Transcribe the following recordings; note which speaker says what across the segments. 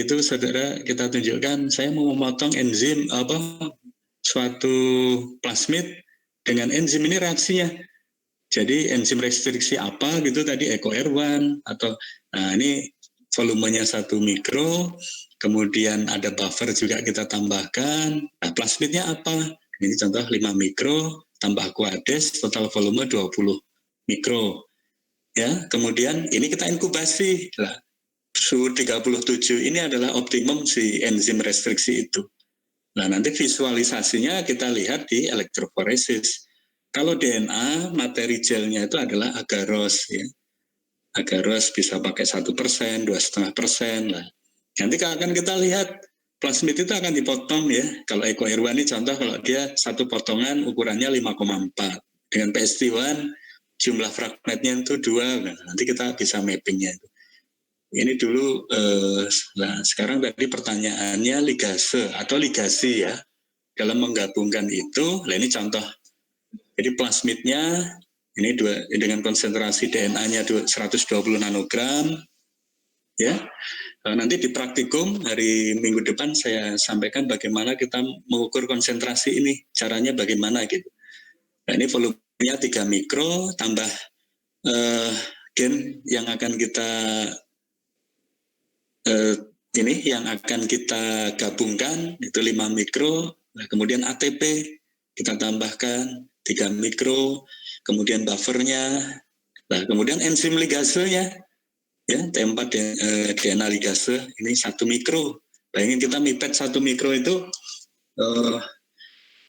Speaker 1: itu saudara kita tunjukkan, saya mau memotong enzim suatu plasmid dengan enzim ini reaksinya. Jadi enzim restriksi apa gitu tadi EcoR1 atau ini volumenya 1 mikro, kemudian ada buffer juga kita tambahkan. Nah, plasmidnya apa? Ini contoh 5 mikro tambah Aquades, total volume 20 mikro. Ya, kemudian ini kita inkubasi. Nah, suhu 37 ini adalah optimum si enzim restriksi itu. Nah, nanti visualisasinya kita lihat di elektroforesis. Kalau DNA, materi gelnya itu adalah agaros, ya. Agaros bisa pakai 1%, 2,5% lah. Nanti akan kita lihat plasmid itu akan dipotong ya. Kalau EcoR1 ini contoh, kalau dia satu potongan ukurannya 5,4 dengan PST1 jumlah fragmentnya itu 2. Nah, nanti kita bisa mappingnya itu. Ini dulu, nah sekarang tadi pertanyaannya ligase atau ligasi ya. Dalam menggabungkan itu, nah ini contoh. Jadi plasmidnya ini dengan konsentrasi DNA-nya 120 nanogram, ya. Nanti di praktikum hari Minggu depan saya sampaikan bagaimana kita mengukur konsentrasi ini, caranya bagaimana gitu. Nah ini volumenya 3 mikro tambah gen yang akan kita yang akan kita gabungkan itu 5 mikro, nah, kemudian ATP kita tambahkan 3 mikro, kemudian buffernya, nah kemudian enzim ligasenya, ya T4 DNA ligase ini 1 mikro. Bayangin kita mipet 1 mikro itu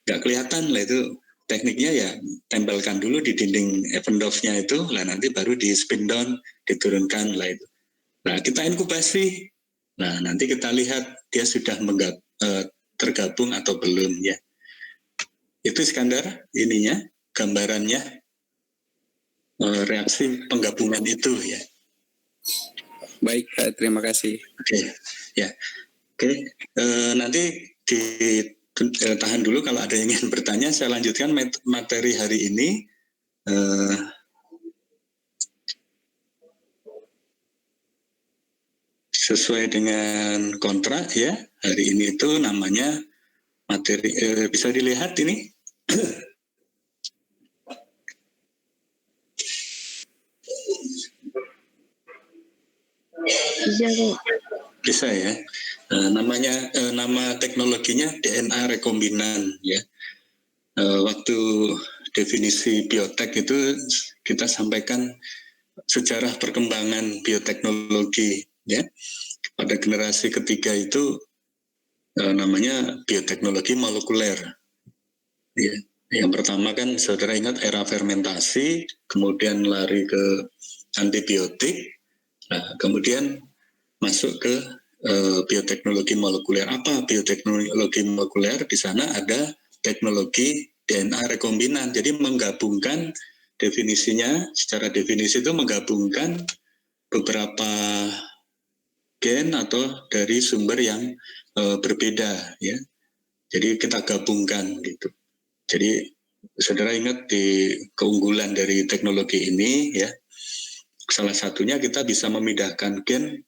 Speaker 1: nggak kelihatan lah itu. Tekniknya ya tempelkan dulu di dinding Eppendorf-nya itu, lah nanti baru di spin down diturunkan lah itu. Nah kita inkubasi, nah nanti kita lihat dia sudah tergabung atau belum ya. Itu Iskandar ininya gambarannya reaksi penggabungan itu ya.
Speaker 2: Baik, terima kasih.
Speaker 1: Oke, ya. Oke, nanti ditahan dulu kalau ada yang ingin bertanya. Saya lanjutkan materi hari ini. Sesuai dengan kontrak ya, hari ini itu namanya materi, bisa dilihat ini. Bisa ya. Namanya nama teknologinya DNA rekombinan ya. Waktu definisi biotek itu kita sampaikan sejarah perkembangan bioteknologi ya. Pada generasi ketiga itu namanya bioteknologi molekuler. Ya. Yang pertama kan saudara ingat era fermentasi, kemudian lari ke antibiotik, nah, kemudian masuk ke bioteknologi molekuler. Apa bioteknologi molekuler? Di sana ada teknologi DNA rekombinan. Jadi menggabungkan definisinya, secara definisi itu menggabungkan beberapa gen atau dari sumber yang berbeda ya. Jadi kita gabungkan gitu. Jadi saudara ingat di keunggulan dari teknologi ini ya, salah satunya kita bisa memindahkan gen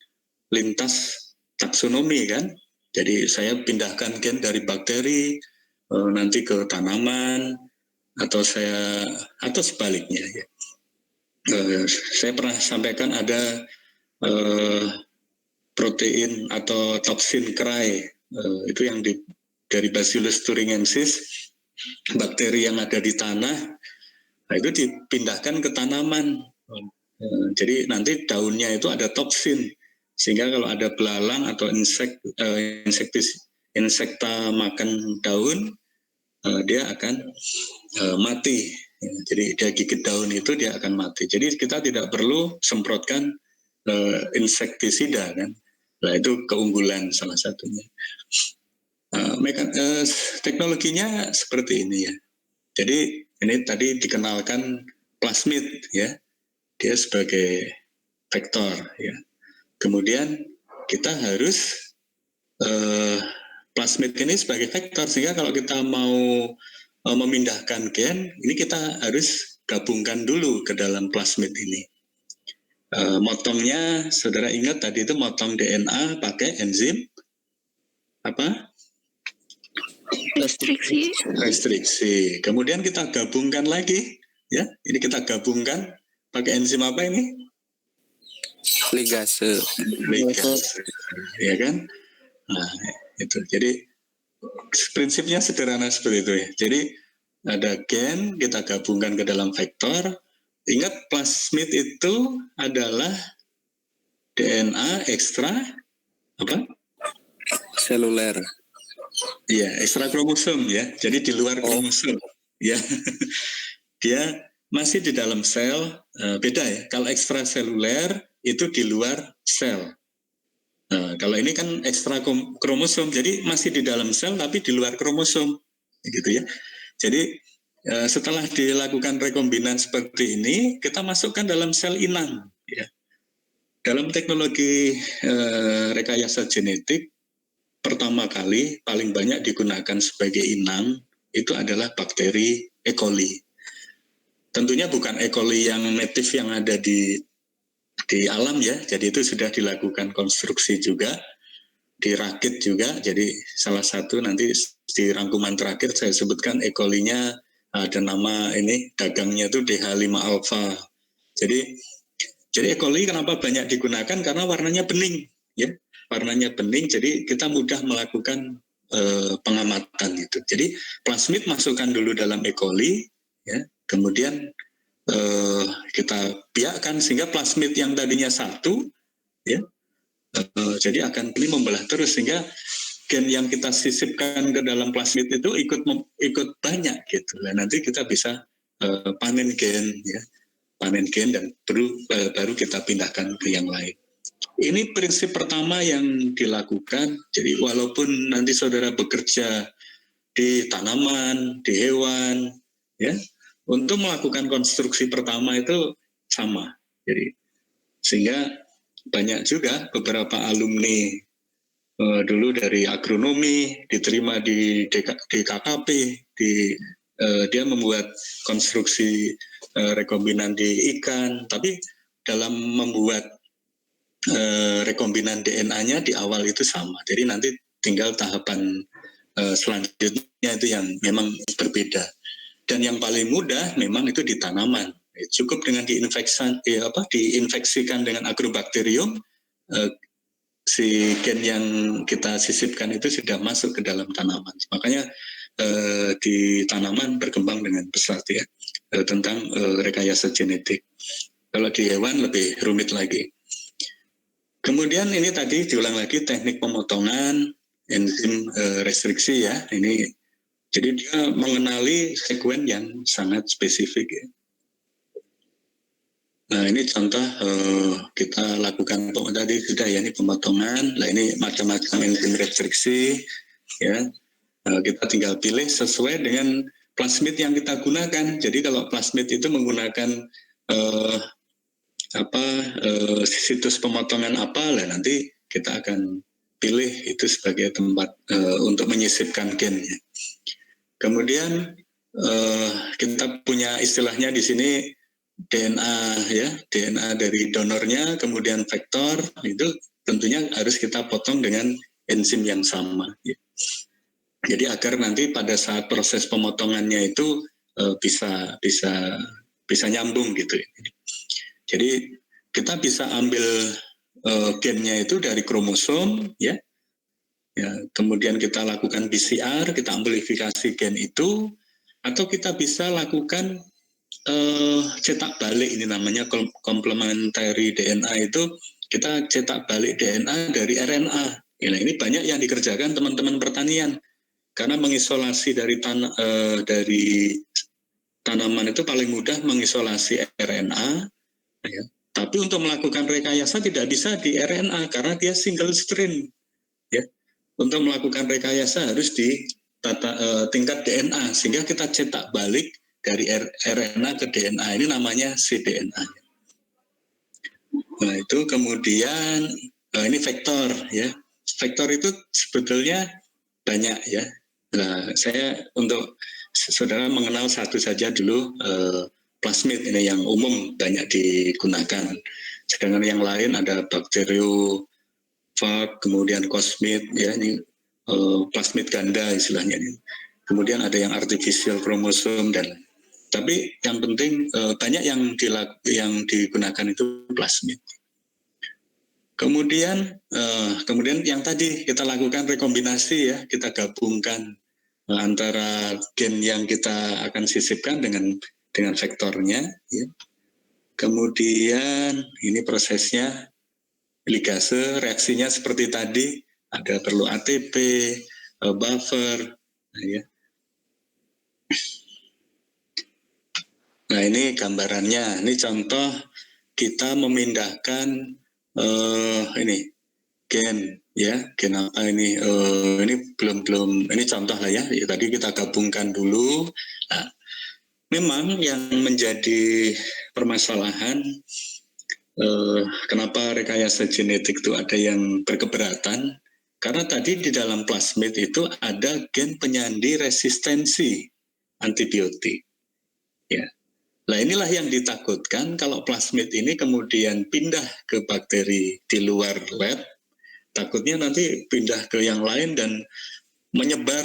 Speaker 1: lintas taksonomi kan. Jadi saya pindahkan gen dari bakteri nanti ke tanaman atau sebaliknya ya. Saya pernah sampaikan ada protein atau toksin krai itu yang dari Bacillus thuringiensis, bakteri yang ada di tanah, nah itu dipindahkan ke tanaman. Jadi nanti daunnya itu ada toksin, sehingga kalau ada belalang atau insekta makan daun, dia akan mati. Jadi dia gigit daun itu dia akan mati. Jadi kita tidak perlu semprotkan insektisida kan. Nah itu keunggulan salah satunya. Teknologinya seperti ini ya. Jadi ini tadi dikenalkan plasmid ya. Dia sebagai vektor ya. Kemudian kita harus plasmid ini sebagai vektor, sehingga kalau kita mau memindahkan gen, ini kita harus gabungkan dulu ke dalam plasmid ini. Motongnya, saudara ingat tadi itu motong DNA pakai enzim apa? Restriksi. Kemudian kita gabungkan lagi, ya. Ini kita gabungkan pakai enzim apa ini?
Speaker 2: Ligase.
Speaker 1: Ya kan? Nah, itu. Jadi prinsipnya sederhana seperti itu ya. Jadi ada gen, kita gabungkan ke dalam vektor. Ingat plasmid itu adalah DNA ekstra apa?
Speaker 2: Seluler.
Speaker 1: Iya, ekstra kromosom ya. Jadi di luar kromosom. Ya. Dia masih di dalam sel, beda ya. Kalau ekstra seluler itu di luar sel. Nah, kalau ini kan ekstra kromosom, jadi masih di dalam sel tapi di luar kromosom, gitu ya. Jadi setelah dilakukan rekombinan seperti ini, kita masukkan dalam sel inang. Ya. Dalam teknologi rekayasa genetik, pertama kali paling banyak digunakan sebagai inang itu adalah bakteri E. coli. Tentunya bukan E. coli yang native yang ada di alam ya, jadi itu sudah dilakukan konstruksi juga, dirakit juga. Jadi salah satu nanti di rangkuman terakhir saya sebutkan E. coli-nya ada nama ini dagangnya itu DH5 alpha. Jadi E. coli kenapa banyak digunakan karena warnanya bening ya. Warnanya bening, jadi kita mudah melakukan pengamatan itu. Jadi plasmid masukkan dulu dalam E. coli, ya, kemudian kita biakkan sehingga plasmid yang tadinya satu, ya, jadi akan ini membelah terus sehingga gen yang kita sisipkan ke dalam plasmid itu ikut banyak gitu. Dan nanti kita bisa panen gen, ya, panen gen dan baru kita pindahkan ke yang lain. Ini prinsip pertama yang dilakukan. Jadi walaupun nanti saudara bekerja di tanaman, di hewan, ya, untuk melakukan konstruksi pertama itu sama. Jadi sehingga banyak juga beberapa alumni dulu dari agronomi diterima di KKP, dia membuat konstruksi rekombinan di ikan, tapi dalam membuat rekombinan DNA-nya di awal itu sama. Jadi nanti tinggal tahapan selanjutnya itu yang memang berbeda. Dan yang paling mudah memang itu di tanaman. Cukup dengan diinfeksikan dengan agrobakterium, si gen yang kita sisipkan itu sudah masuk ke dalam tanaman. Makanya di tanaman berkembang dengan pesat ya, tentang rekayasa genetik. Kalau di hewan lebih rumit lagi. Kemudian ini tadi diulang lagi teknik pemotongan enzim restriksi ya. Ini jadi dia mengenali sekuen yang sangat spesifik ya. Nah ini contoh kita lakukan tadi sudah ya, ini pemotongan. Nah ini macam-macam enzim restriksi ya. Kita tinggal pilih sesuai dengan plasmid yang kita gunakan. Jadi kalau plasmid itu menggunakan situs pemotongan apa lah, nanti kita akan pilih itu sebagai tempat untuk menyisipkan gennya. Kemudian kita punya istilahnya di sini DNA ya, DNA dari donornya, kemudian vektor itu tentunya harus kita potong dengan enzim yang sama. Ya. Jadi agar nanti pada saat proses pemotongannya itu bisa nyambung gitu. Jadi kita bisa ambil gennya itu dari kromosom, ya. Kemudian kita lakukan PCR, kita amplifikasi gen itu, atau kita bisa lakukan cetak balik, ini namanya complementary DNA itu, kita cetak balik DNA dari RNA. Nah, ini banyak yang dikerjakan teman-teman pertanian, karena mengisolasi dari tanaman itu paling mudah mengisolasi RNA, ya. Tapi untuk melakukan rekayasa tidak bisa di RNA karena dia single strain. Ya. Untuk melakukan rekayasa harus di tingkat DNA sehingga kita cetak balik dari RNA ke DNA, ini namanya cDNA. Nah itu kemudian ini vektor ya. Vektor itu sebetulnya banyak ya. Nah saya untuk saudara mengenal satu saja dulu. Plasmid ini yang umum banyak digunakan. Sedangkan yang lain ada bakteriofag, kemudian cosmid, ya ini plasmid ganda istilahnya ini. Kemudian ada yang artificial kromosom dan tapi yang penting banyak yang digunakan itu plasmid. Kemudian yang tadi kita lakukan rekombinasi ya, kita gabungkan antara gen yang kita akan sisipkan dengan vektornya. Ya. Kemudian ini prosesnya ligase, reaksinya seperti tadi, ada perlu ATP, buffer, ya. Nah ini gambarannya, ini contoh kita memindahkan ini gen ya, gen apa ini? Ini belum ini contoh lah ya. Tadi kita gabungkan dulu. Nah, memang yang menjadi permasalahan kenapa rekayasa genetik itu ada yang berkeberatan? Karena tadi di dalam plasmid itu ada gen penyandi resistensi antibiotik. Ya. Nah inilah yang ditakutkan kalau plasmid ini kemudian pindah ke bakteri di luar lab, takutnya nanti pindah ke yang lain dan menyebar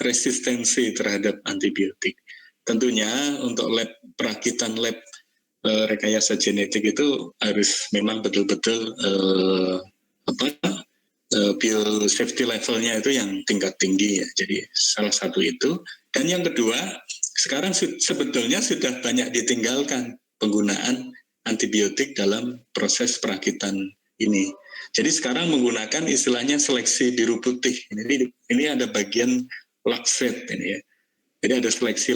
Speaker 1: resistensi terhadap antibiotik. Tentunya untuk perakitan lab rekayasa genetik itu harus memang betul-betul bio safety levelnya itu yang tingkat tinggi ya. Jadi salah satu itu. Dan yang kedua, sekarang sebetulnya sudah banyak ditinggalkan penggunaan antibiotik dalam proses perakitan ini. Jadi sekarang menggunakan istilahnya seleksi biru putih. Ini ada bagian lakset ini ya. Jadi ada seleksi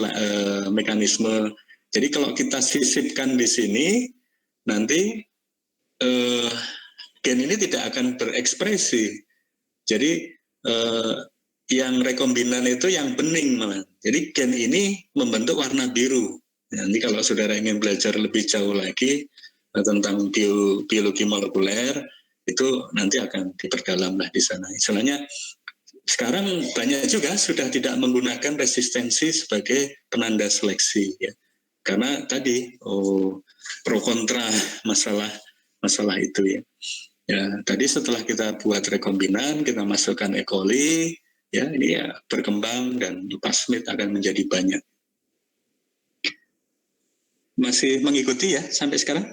Speaker 1: mekanisme. Jadi kalau kita sisipkan di sini, nanti gen ini tidak akan berekspresi. Jadi yang rekombinan itu yang bening malah. Jadi gen ini membentuk warna biru. Nanti kalau saudara ingin belajar lebih jauh lagi tentang biologi molekuler, itu nanti akan diperdalam lah di sana. Istilahnya sekarang banyak juga sudah tidak menggunakan resistensi sebagai penanda seleksi ya. Karena tadi pro kontra masalah itu ya. Ya, tadi setelah kita buat rekombinan, kita masukkan E. coli, ya ini ya berkembang dan plasmid akan menjadi banyak. Masih mengikuti ya sampai sekarang?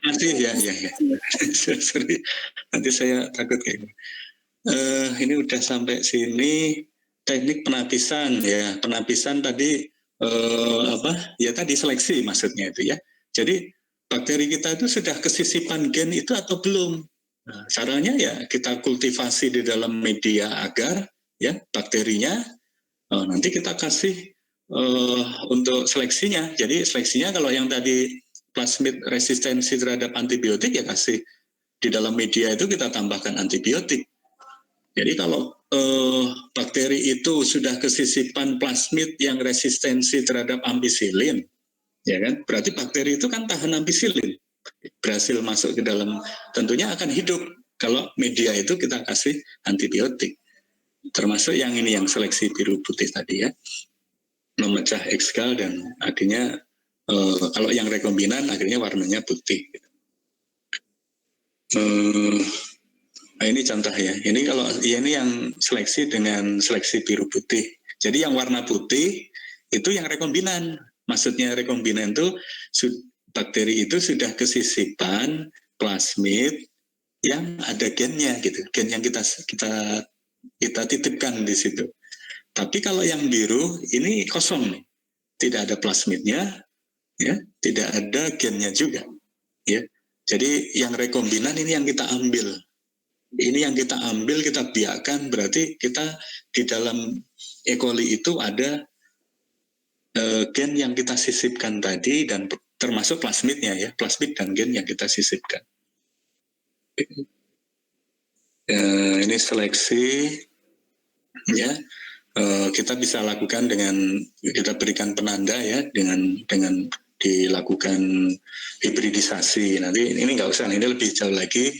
Speaker 1: Masih ya. Sorry, nanti saya takut kayak gitu. Ini udah sampai sini teknik penapisan ya. Penapisan tadi ya tadi seleksi maksudnya itu ya. Jadi bakteri kita itu sudah kesisipan gen itu atau belum? Nah, caranya ya kita kultivasi di dalam media agar ya bakterinya nanti kita kasih untuk seleksinya. Jadi seleksinya kalau yang tadi plasmid resistensi terhadap antibiotik ya kasih di dalam media itu kita tambahkan antibiotik. Jadi kalau bakteri itu sudah kesisipan plasmid yang resistensi terhadap ampicillin, ya kan? Berarti bakteri itu kan tahan ampicillin, berhasil masuk ke dalam, tentunya akan hidup kalau media itu kita kasih antibiotik. Termasuk yang ini yang seleksi biru putih tadi ya, memecah ekskal dan akhirnya kalau yang rekombinan akhirnya warnanya putih. Nah, ini contoh ya. Ini kalau ini yang seleksi dengan seleksi biru putih. Jadi yang warna putih itu yang rekombinan. Maksudnya rekombinan itu bakteri itu sudah kesisipan plasmid yang ada gennya gitu. Gen yang kita titipkan di situ. Tapi kalau yang biru ini kosong nih. Tidak ada plasmidnya, ya, tidak ada gennya juga, ya. Jadi yang rekombinan ini yang kita ambil. Ini yang kita ambil, kita biarkan, berarti kita di dalam E. coli itu ada gen yang kita sisipkan tadi dan termasuk plasmidnya ya, plasmid dan gen yang kita sisipkan. Ini seleksi ya, kita bisa lakukan dengan kita berikan penanda ya dengan dilakukan hibridisasi. Nanti ini nggak usah, ini lebih jauh lagi.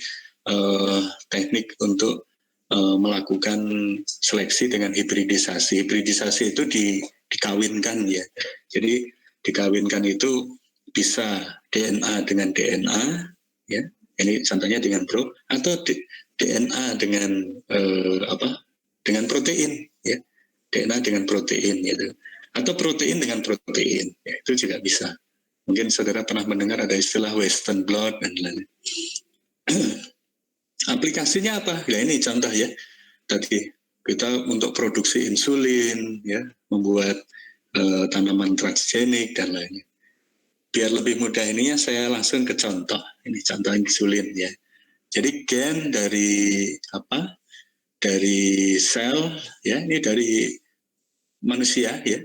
Speaker 1: Teknik untuk melakukan seleksi dengan hibridisasi. Hibridisasi itu dikawinkan ya. Jadi dikawinkan itu bisa DNA dengan DNA, ya, ini contohnya dengan Pro, atau DNA dengan dengan protein, ya, DNA dengan protein, gitu, atau protein dengan protein, ya, itu juga bisa. Mungkin saudara pernah mendengar ada istilah Western blot dan lain-lain. Aplikasinya apa? Ya ini contoh ya. Tadi kita untuk produksi insulin, ya, membuat tanaman transgenik dan lainnya. Biar lebih mudah ininya saya langsung ke contoh. Ini contoh insulin ya. Jadi gen dari apa? Dari sel ya, ini dari manusia ya.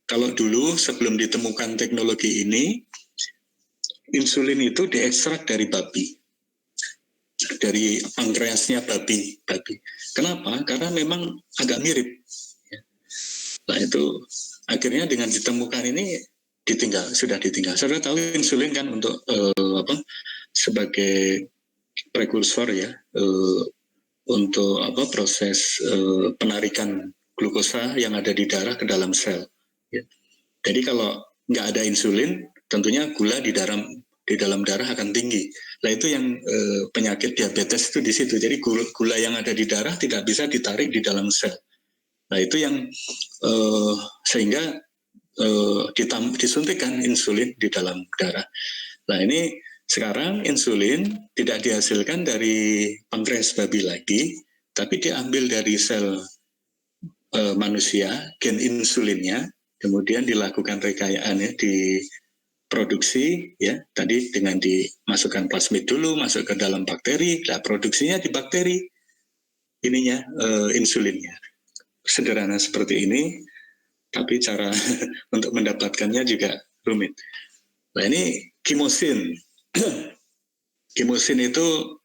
Speaker 1: Kalau dulu sebelum ditemukan teknologi ini, insulin itu diekstrak dari babi, dari pankreasnya babi. Kenapa? Karena memang agak mirip. Nah itu akhirnya dengan ditemukan ini sudah ditinggal. Saudara tahu insulin kan untuk sebagai prekursor ya, untuk proses penarikan glukosa yang ada di darah ke dalam sel. Ya. Jadi kalau nggak ada insulin, tentunya gula di dalam darah akan tinggi. Nah itu yang penyakit diabetes itu di situ. Jadi gula yang ada di darah tidak bisa ditarik di dalam sel. Nah itu yang sehingga disuntikkan insulin di dalam darah. Nah ini sekarang insulin tidak dihasilkan dari pankreas babi lagi, tapi diambil dari sel manusia, gen insulinnya, kemudian dilakukan rekayaan ya, diproduksi ya, tadi dengan dimasukkan plasmid dulu, masuk ke dalam bakteri, nah produksinya di bakteri ininya insulinnya. Sederhana seperti ini, tapi cara untuk mendapatkannya juga rumit. Nah ini kimosin. Kimosin itu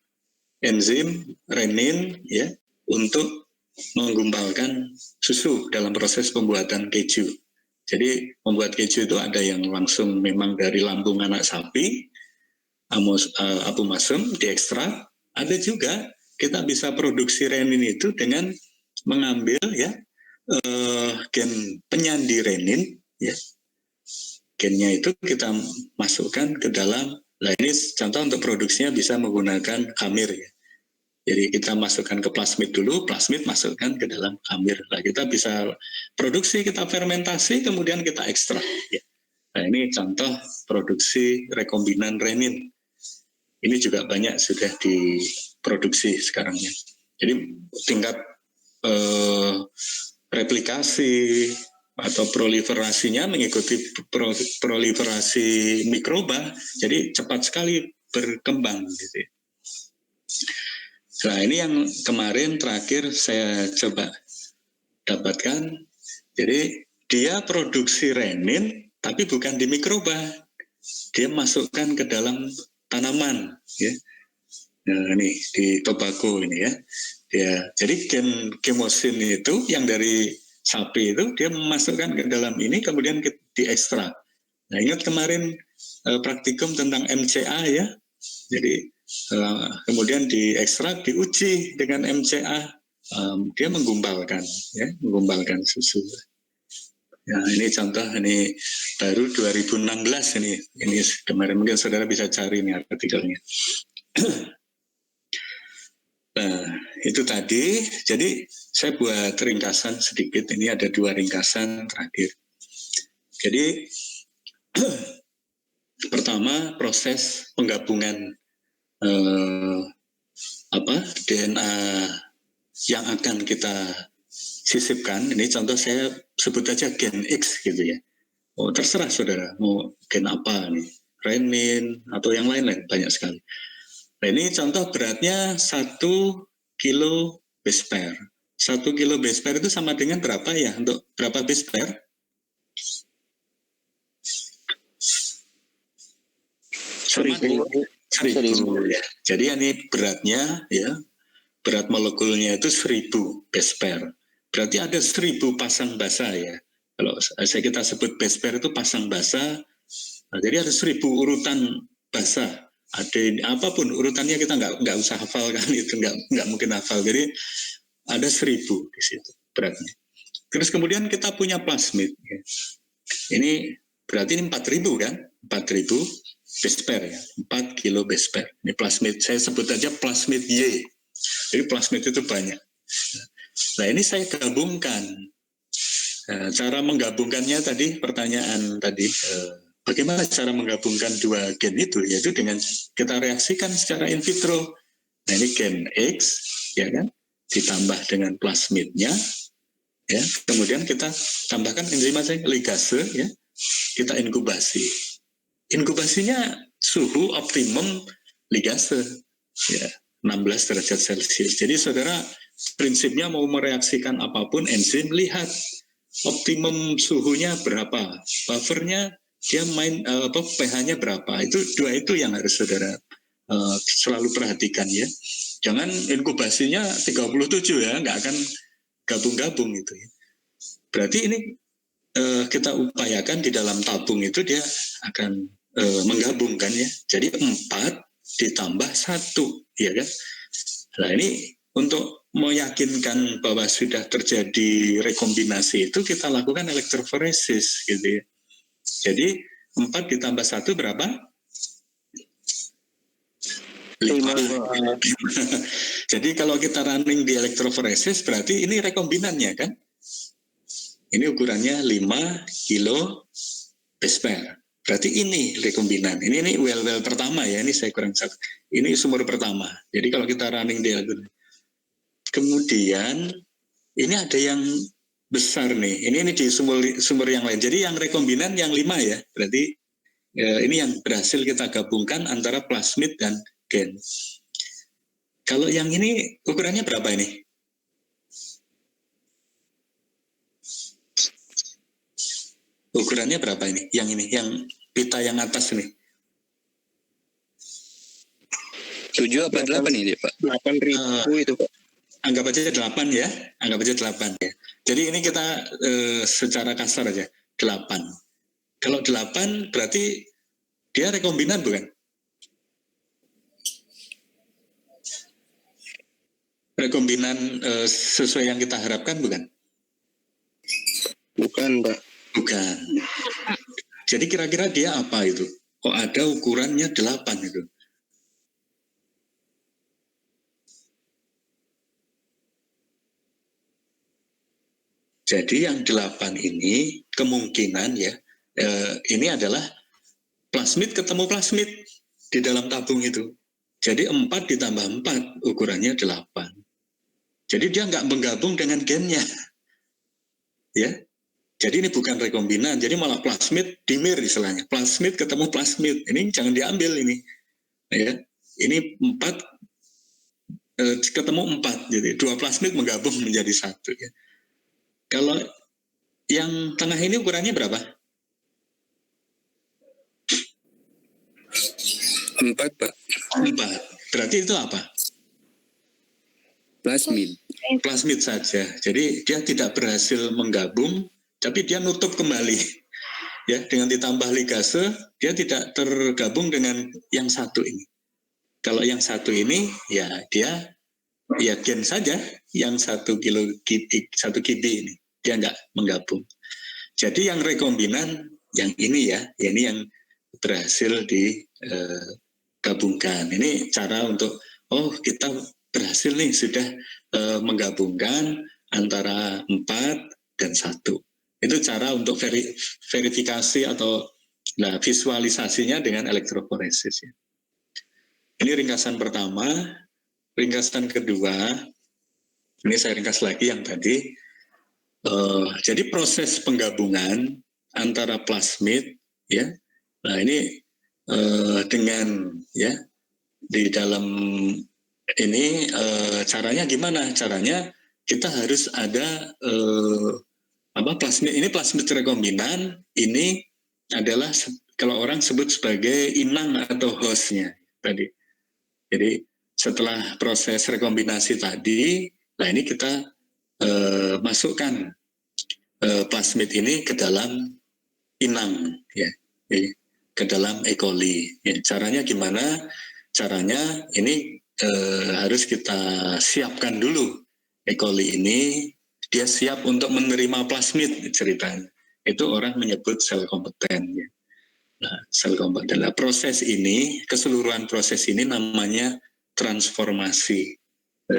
Speaker 1: enzim renin ya untuk menggumbalkan susu dalam proses pembuatan keju. Jadi membuat keju itu ada yang langsung memang dari lambung anak sapi, apumasum diekstrak. Ada juga kita bisa produksi renin itu dengan mengambil ya gen penyandi renin ya, gennya itu kita masukkan ke dalam. Nah ini contoh untuk produksinya bisa menggunakan khamir ya. Jadi kita masukkan ke plasmid dulu, plasmid masukkan ke dalam khamir. Nah kita bisa produksi, kita fermentasi, kemudian kita ekstrak ya. Nah ini contoh produksi rekombinan renin. Ini juga banyak sudah diproduksi sekarang ya. Jadi tingkat replikasi atau proliferasinya mengikuti proliferasi mikroba, jadi cepat sekali berkembang gitu. Nah ini yang kemarin terakhir saya coba dapatkan, jadi dia produksi renin tapi bukan di mikroba, dia masukkan ke dalam tanaman ya. Nah ini di tobacco ini ya. Jadi gen kemosin itu yang dari sapi itu dia memasukkan ke dalam ini kemudian diekstrak. Nah ingat kemarin praktikum tentang MCA ya. Jadi kemudian diekstrak, diuji dengan MCA, dia menggumpalkan susu. Nah ini contoh, ini baru 2016 ini kemarin, mungkin saudara bisa cari nih artikelnya. Nah, itu tadi. Jadi saya buat ringkasan sedikit. Ini ada 2 ringkasan terakhir. Jadi pertama proses penggabungan DNA yang akan kita sisipkan. Ini contoh saya sebut aja gen X gitu ya. Oh terserah saudara mau gen apa nih, renin atau yang lain-lain, banyak sekali. Nah ini contoh beratnya 1 kilo base pair. 1 kilo base pair itu sama dengan berapa ya? Untuk berapa base pair? 1000 ya. Jadi ini beratnya ya, berat molekulnya itu 1000 base pair. Berarti ada 1000 pasang basa ya. Kalau kita sebut base pair itu pasang basa. Nah, jadi ada 1000 urutan basa. Ada apapun urutannya kita nggak usah hafal kan, itu nggak mungkin hafal. Jadi ada 1000 di situ beratnya. Terus kemudian kita punya plasmid. Ya. Ini berarti ini 4000 kan? 4000 base pair ya, 4 kilo base pair. Ini plasmid, saya sebut aja plasmid Y. Jadi plasmid itu banyak. Nah ini saya gabungkan. Nah, cara menggabungkannya tadi, pertanyaan tadi, bagaimana cara menggabungkan dua gen itu? Yaitu dengan kita reaksikan secara in vitro. Nah ini gen X, ya kan, ditambah dengan plasmidnya, ya. Kemudian kita tambahkan enzim ligase, ya. Kita inkubasi. Inkubasinya suhu optimum ligase, ya, 16 derajat Celcius. Jadi saudara prinsipnya mau mereaksikan apapun enzim, lihat optimum suhunya berapa, buffernya dia pH-nya berapa. Itu dua itu yang harus saudara selalu perhatikan ya. Jangan inkubasinya 37 ya, nggak akan gabung-gabung itu ya. Berarti ini kita upayakan di dalam tabung itu dia akan menggabungkan ya. Jadi 4 ditambah 1, ya kan? Nah ini untuk meyakinkan bahwa sudah terjadi rekombinasi itu kita lakukan elektroforesis gitu ya. Jadi 4 ditambah 1 berapa? 5. Jadi kalau kita running di elektroforesis berarti ini rekombinannya kan? Ini ukurannya 5 kilo base pair. Berarti ini rekombinan. Ini well pertama ya. Ini saya kurang satu. Ini sumur pertama. Jadi kalau kita running di kemudian ini ada yang besar nih. Ini di sumur yang lain. Jadi yang rekombinan yang 5 ya. Berarti ini yang berhasil kita gabungkan antara plasmid dan gen. Kalau yang ini ukurannya berapa ini? Ukurannya berapa ini? Yang ini, yang pita yang atas ini.
Speaker 2: 7 apa 8 ini Pak? 8.000 itu Pak.
Speaker 1: Anggap aja 8 ya. Anggap aja 8 ya. Jadi ini kita secara kasar aja. 8. Kalau 8 berarti dia rekombinan bukan? Rekombinan sesuai yang kita harapkan bukan?
Speaker 2: Bukan Pak.
Speaker 1: Bukan. Jadi kira-kira dia apa itu? Kok ada ukurannya 8 itu? Jadi yang 8 ini kemungkinan ya, ini adalah plasmid ketemu plasmid di dalam tabung itu. Jadi 4 ditambah 4 ukurannya 8. Jadi dia nggak menggabung dengan gennya. Ya. Jadi ini bukan rekombinan, jadi malah plasmid dimer istilahnya. Plasmid ketemu plasmid. Ini jangan diambil ini. Ya. Ini 4 ketemu 4. Jadi 2 plasmid menggabung menjadi 1 ya. Kalau yang tengah ini ukurannya berapa?
Speaker 2: 4 Pak.
Speaker 1: 4. Berarti itu apa?
Speaker 2: Plasmid.
Speaker 1: Plasmid saja. Jadi dia tidak berhasil menggabung, tapi dia nutup kembali. Ya, dengan ditambah ligase, dia tidak tergabung dengan yang satu ini. Kalau yang satu ini, ya dia ya gen saja, yang 1 kibi ini. Dia nggak menggabung. Jadi yang rekombinan, yang ini ya, ini yang berhasil digabungkan. Ini cara untuk, oh kita berhasil nih sudah menggabungkan antara 4 dan 1. Itu cara untuk verifikasi atau visualisasinya dengan elektroforesis. Ya. Ini ringkasan pertama. Ringkasan kedua, ini saya ringkas lagi yang tadi. Jadi proses penggabungan antara plasmid, ya. Nah ini dengan ya di dalam ini caranya gimana? Caranya kita harus ada plasmid. Ini plasmid rekombinan. Ini adalah kalau orang sebut sebagai inang atau hostnya tadi. Jadi setelah proses rekombinasi tadi, nah ini kita masukkan plasmid ini ke dalam inang, ya, ke dalam E. coli. Ya, caranya gimana? Caranya ini harus kita siapkan dulu E. coli ini. Dia siap untuk menerima plasmid ceritanya. Itu orang menyebut sel kompeten. Ya. Nah, sel kompaten. Nah, proses ini, keseluruhan proses ini namanya transformasi.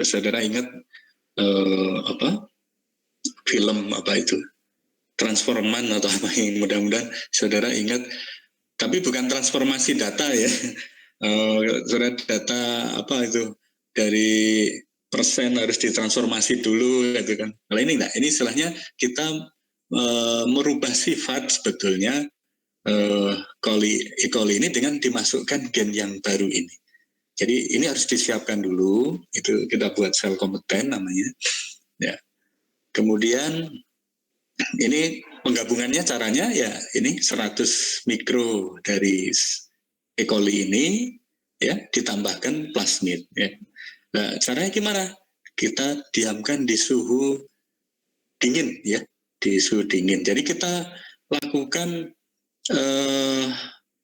Speaker 1: Saudara ingat film apa itu? Transforman atau apa yang mudah-mudahan saudara ingat. Tapi bukan transformasi data ya. Saudara data apa itu dari persen harus ditransformasi dulu gitu kan. Kalau ini enggak, ini istilahnya kita merubah sifat sebetulnya E. coli ini dengan dimasukkan gen yang baru ini. Jadi ini harus disiapkan dulu, itu kita buat sel kompeten namanya. Ya. Kemudian ini penggabungannya caranya ya ini 100 mikro dari E. coli ini ya ditambahkan plasmid ya. Nah, caranya gimana? Kita diamkan di suhu dingin ya, di suhu dingin. Jadi kita lakukan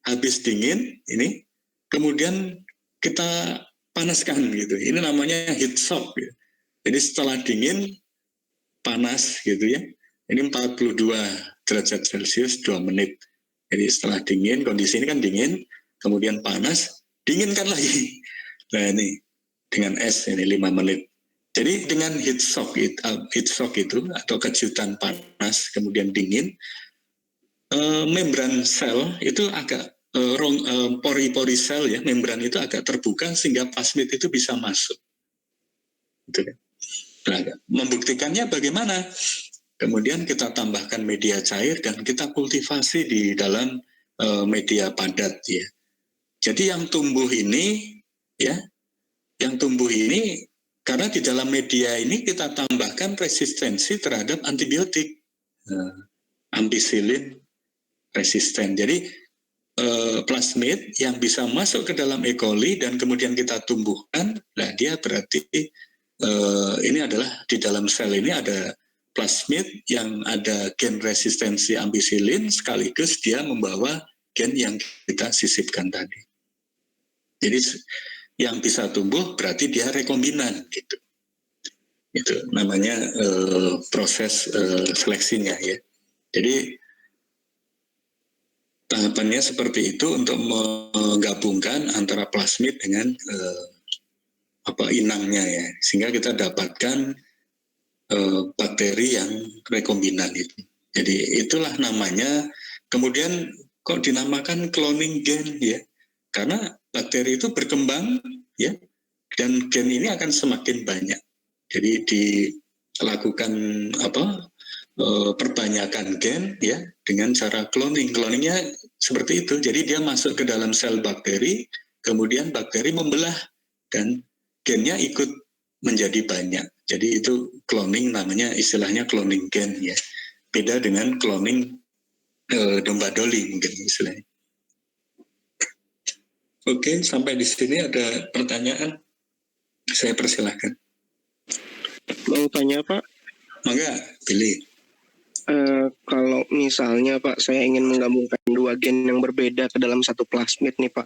Speaker 1: habis dingin ini, kemudian kita panaskan gitu. Ini namanya heat shock. Gitu. Jadi setelah dingin panas gitu ya. Ini 42 derajat Celcius 2 menit. Jadi setelah dingin, kondisi ini kan dingin, kemudian panas, dinginkan lagi. Nah ini dengan es ini 5 menit. Jadi dengan heat shock itu atau kejutan panas kemudian dingin, membran sel itu agak pori-pori sel ya, membran itu agak terbuka sehingga plasmid itu bisa masuk. Gitu. Nah, membuktikannya bagaimana? Kemudian kita tambahkan media cair dan kita kultivasi di dalam media padat ya. Jadi yang tumbuh ini ya, yang tumbuh ini karena di dalam media ini kita tambahkan resistensi terhadap antibiotik, ampicillin resisten. Jadi plasmid yang bisa masuk ke dalam E. coli dan kemudian kita tumbuhkan, nah dia berarti ini adalah di dalam sel ini ada plasmid yang ada gen resistensi ampicillin sekaligus dia membawa gen yang kita sisipkan tadi. Jadi yang bisa tumbuh berarti dia rekombinan gitu. Itu namanya proses seleksinya ya. Jadi tahapannya seperti itu untuk menggabungkan antara plasmid dengan inangnya ya, sehingga kita dapatkan bakteri yang rekombinan itu. Jadi itulah namanya. Kemudian kok dinamakan cloning gen ya? Karena bakteri itu berkembang ya, dan gen ini akan semakin banyak. Jadi dilakukan perbanyakan gen ya dengan cara cloning. Cloningnya seperti itu. Jadi dia masuk ke dalam sel bakteri, kemudian bakteri membelah dan gennya ikut menjadi banyak. Jadi itu cloning, namanya istilahnya cloning gen ya. Beda dengan cloning domba doli mungkin istilahnya. Oke, sampai di sini ada pertanyaan. Saya persilahkan.
Speaker 3: Mau tanya Pak?
Speaker 1: Mangga, pilih.
Speaker 3: Kalau misalnya Pak, saya ingin menggabungkan dua gen yang berbeda ke dalam satu plasmid nih Pak,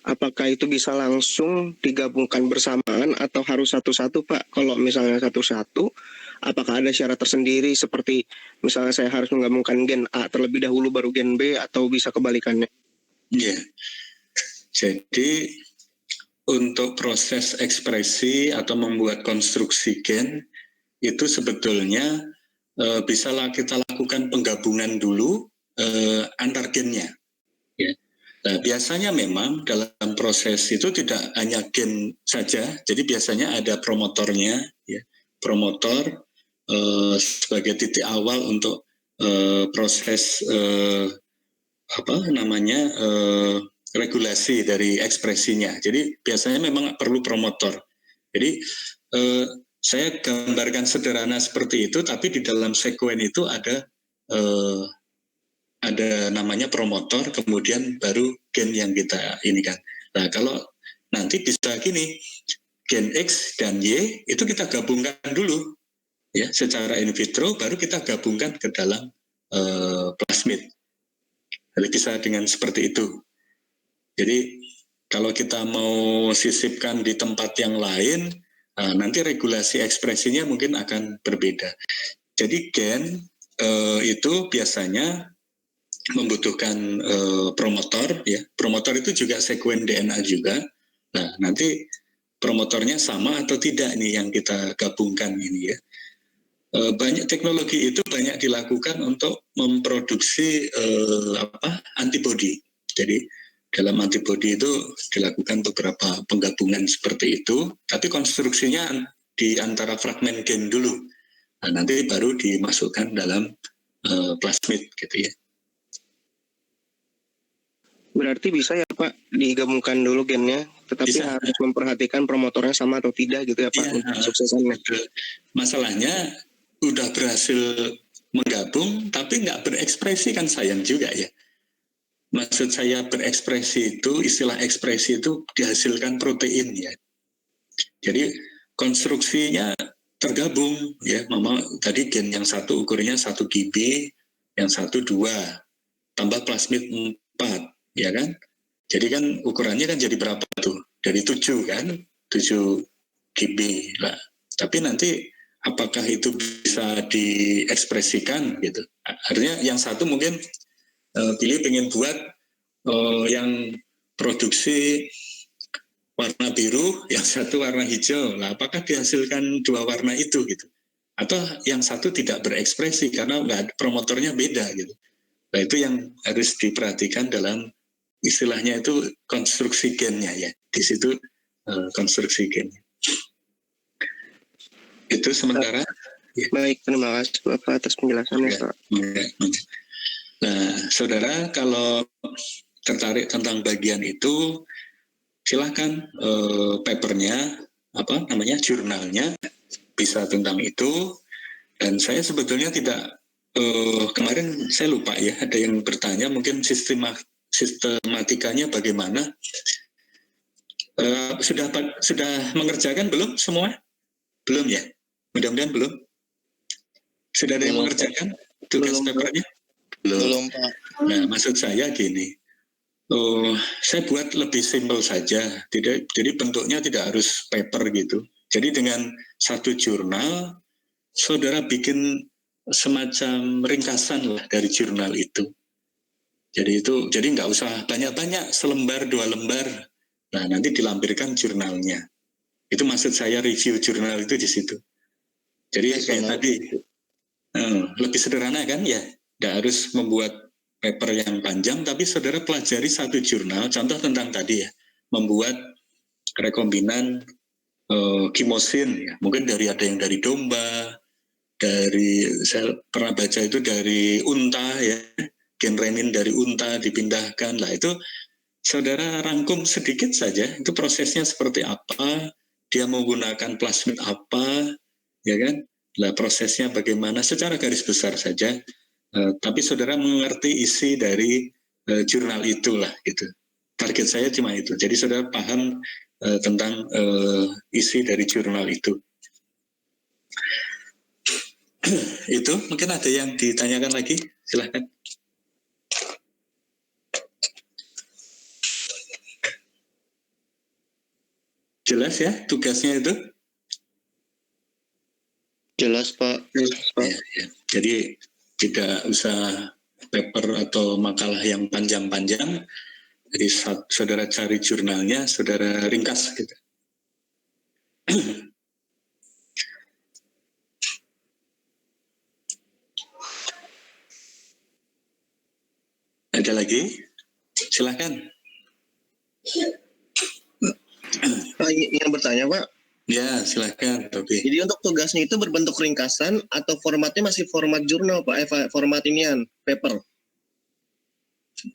Speaker 3: apakah itu bisa langsung digabungkan bersamaan atau harus satu-satu Pak? Kalau misalnya satu-satu, apakah ada syarat tersendiri seperti misalnya saya harus menggabungkan gen A terlebih dahulu baru gen B atau bisa kebalikannya?
Speaker 1: Iya. Jadi untuk proses ekspresi atau membuat konstruksi gen itu sebetulnya bisa kita lakukan penggabungan dulu antar gennya. Ya. Nah, biasanya memang dalam proses itu tidak hanya gen saja, jadi biasanya ada promotornya, ya. Promotor sebagai titik awal untuk proses regulasi dari ekspresinya. Jadi biasanya memang perlu promotor. Jadi saya gambarkan sederhana seperti itu, tapi di dalam sekuen itu ada namanya promotor, kemudian baru gen yang kita inikan. Nah kalau nanti bisa gini, gen X dan Y itu kita gabungkan dulu, ya secara in vitro, baru kita gabungkan ke dalam plasmid. Jadi bisa dengan seperti itu. Jadi kalau kita mau sisipkan di tempat yang lain, nanti regulasi ekspresinya mungkin akan berbeda. Jadi gen itu biasanya membutuhkan promotor ya. Promotor itu juga sekuen DNA juga. Nah, nanti promotornya sama atau tidak nih yang kita gabungkan ini ya. Banyak teknologi itu banyak dilakukan untuk memproduksi antibodi. Jadi dalam antibodi itu dilakukan beberapa penggabungan seperti itu, tapi konstruksinya di antara fragmen gen dulu. Nah, nanti baru dimasukkan dalam plasmid gitu ya.
Speaker 3: Berarti bisa ya Pak digabungkan dulu gennya, tetapi
Speaker 1: Bisa.
Speaker 3: harus memperhatikan promotornya sama atau tidak gitu ya Pak untuk kesuksesannya.
Speaker 1: Masalahnya udah berhasil menggabung tapi nggak berekspresi kan sayang juga ya. Maksud saya berekspresi itu, istilah ekspresi itu dihasilkan protein ya. Jadi konstruksinya tergabung ya. Mama tadi gen yang satu ukurnya 1 GB, yang satu 2, tambah plasmid 4 ya kan. Jadi kan ukurannya kan jadi berapa tuh? Dari 7 kan, 7 GB lah. Tapi nanti apakah itu bisa diekspresikan gitu? Artinya yang satu mungkin Billy pengen buat yang produksi warna biru, yang satu warna hijau. Nah, apakah dihasilkan dua warna itu gitu? Atau yang satu tidak berekspresi karena nggak promotornya beda gitu? Nah, itu yang harus diperhatikan dalam istilahnya itu konstruksi gennya ya. Di situ konstruksi gennya. Itu sementara.
Speaker 3: Ya. Baik, terima kasih Bapak atas penjelasannya Pak.
Speaker 1: Nah, saudara kalau tertarik tentang bagian itu, silakan papernya, jurnalnya bisa tentang itu. Dan saya sebetulnya tidak kemarin saya lupa ya, ada yang bertanya mungkin sistematikanya bagaimana. Sudah mengerjakan belum semua? Belum ya? Mudah-mudahan belum. Sudah ada yang mengerjakan tugas papernya?
Speaker 2: Belum Pak.
Speaker 1: Nah, maksud saya gini, saya buat lebih simpel saja. Jadi bentuknya tidak harus paper gitu. Jadi dengan satu jurnal, saudara bikin semacam ringkasan lah dari jurnal itu. Jadi nggak usah banyak-banyak, selembar 2 lembar. Nah, nanti dilampirkan jurnalnya. Itu maksud saya review jurnal itu di situ. Jadi kayak tadi, lebih sederhana kan ya, nggak harus membuat paper yang panjang, tapi saudara pelajari satu jurnal, contoh tentang tadi ya, membuat rekombinan kimosin ya, mungkin ada yang dari domba, saya pernah baca itu dari unta ya, gen renin dari unta dipindahkan lah, itu saudara rangkum sedikit saja, itu prosesnya seperti apa, dia menggunakan plasmid apa, ya kan, lah prosesnya bagaimana, secara garis besar saja. Tapi saudara mengerti isi dari jurnal itulah gitu. Target saya cuma itu. Jadi saudara paham tentang isi dari jurnal itu. Itu mungkin ada yang ditanyakan lagi, silahkan. Jelas ya tugasnya itu?
Speaker 2: Jelas Pak.
Speaker 1: Ya. Jadi tidak usah paper atau makalah yang panjang-panjang. Jadi saudara cari jurnalnya, saudara ringkas gitu. Ada lagi? Silakan.
Speaker 3: Yang bertanya Pak.
Speaker 1: Ya, silakan.
Speaker 3: Jadi untuk tugasnya itu berbentuk ringkasan atau formatnya masih format jurnal Pak? Format inian, paper?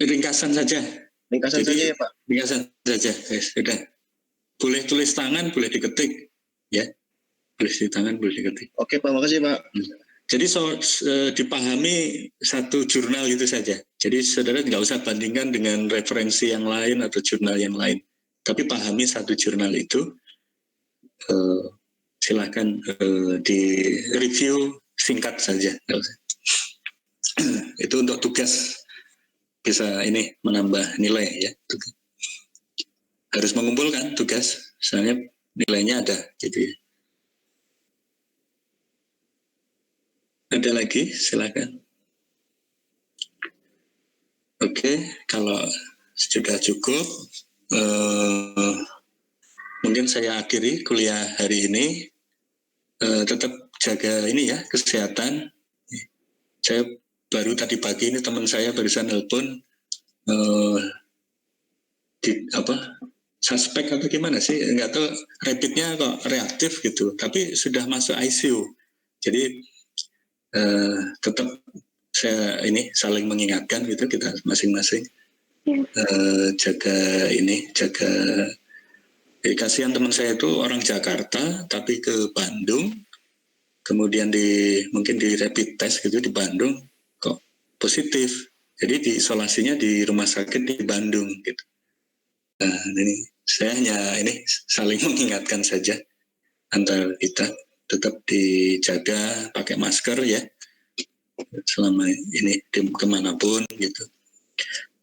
Speaker 1: Ringkasan saja.
Speaker 3: Ringkasan saja ya Pak?
Speaker 1: Ringkasan saja, sudah. Boleh tulis tangan, boleh diketik. Ya, boleh di tangan, boleh diketik.
Speaker 3: Oke Pak, makasih Pak.
Speaker 1: Jadi dipahami satu jurnal itu saja. Jadi saudara nggak usah bandingkan dengan referensi yang lain atau jurnal yang lain. Tapi pahami satu jurnal itu. Silakan di review singkat saja. Itu untuk tugas, bisa ini menambah nilai ya. Harus mengumpulkan tugas, misalnya nilainya ada gitu ya. Ada lagi, silakan. Oke, kalau sudah cukup, mungkin saya akhiri kuliah hari ini. Tetap jaga ini ya, kesehatan. Saya baru tadi pagi ini teman saya barusan nelpon, suspek atau gimana sih, nggak tahu, rapidnya kok reaktif gitu, tapi sudah masuk ICU. Jadi tetap saya ini saling mengingatkan gitu, kita masing-masing jaga ini, jaga. Jadi kasihan teman saya itu orang Jakarta tapi ke Bandung, kemudian mungkin di rapid test gitu di Bandung kok positif, jadi diisolasinya di rumah sakit di Bandung gitu. Nah, ini saya hanya ini saling mengingatkan saja antar kita, tetap dijaga, pakai masker ya selama ini kemanapun gitu.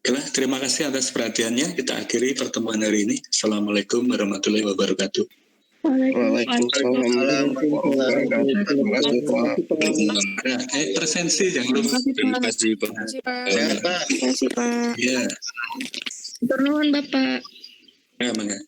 Speaker 1: Oke, terima kasih atas perhatiannya. Kita akhiri pertemuan hari ini. Assalamualaikum warahmatullahi wabarakatuh.
Speaker 3: Waalaikumsalam warahmatullahi wabarakatuh.
Speaker 1: Presensi jangan lupa.
Speaker 2: Terima kasih Pak.
Speaker 3: Sehat, Pak.
Speaker 4: Terima kasih Pak.
Speaker 1: Iya.
Speaker 4: Turun Bapak.
Speaker 1: Ya, mangga.